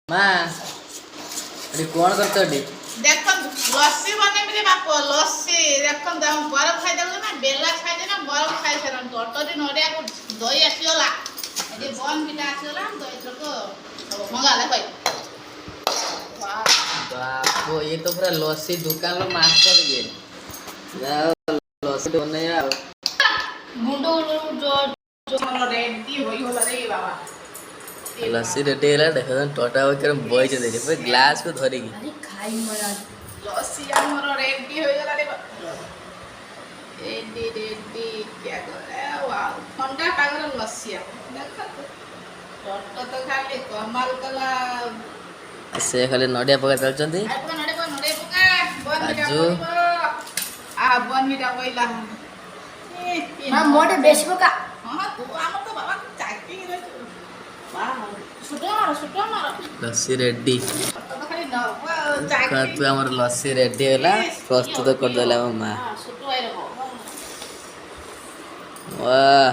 ମା ଏଠି କଣ କରୁଛ ଏଠି? ଦେଖନ୍ତୁ ଲସି ବନେଇବି ରେ ବାପ ଲସି ଦେଖନ୍ତୁ ଆମ ବରଫ ଖାଇଦେବୁ ନା ବେଲା ଖାଇଦେନା ବରଫ ଖାଇସାରନ୍ତୁ ଅଟୋରେ ନଡ଼ିଆକୁ ଦହି ଆସିଗଲା ଏଠି ବନ ବିଟା ଆସିଗଲା ଦହି ଥରକ ମଗାଲେ ଭାଇ ବାପ ये तो पूरा लस्सी दुकान लो मास्टर ये ଯାହା ଲସ୍ସି ବନେଇବା ଆଉ ଗୁଣ୍ଡ ଗୁଣ୍ଡ ରେଡି ହୋଇଗଲା ରେ ବାବା ଲସ୍ସି ରେଡି ହେଲା ଦେଖ ଟୋଟା ବକର ବଇଛ ଦେଖି ପୁରା ଗ୍ଲାସ କୁ ଧରିକି ଆରେ ଖାଇ ମରା ଲସି ଆମର ରେଡି ହୋଇଗଲା ରେ ରେଡି ରେଡି क्या करे वाओ ठंडा पागल लस्सी देखो टोटो तो खाली कमाल कला ସେ ଖାଲି ନଡ଼ିଆ ପକା ଚାଲୁଛନ୍ତି କାଜୁ आ बन मिटा पहिला हां मोटे बेसी पका हां तू आम तो बाबा चाकी रे वाह सुटो मारो लस्सी रेडी तो खाली न चाकी तू हमर लस्सी रेडी होला प्रस्तुत कर देला मां हां सुटो आइ रहो वाह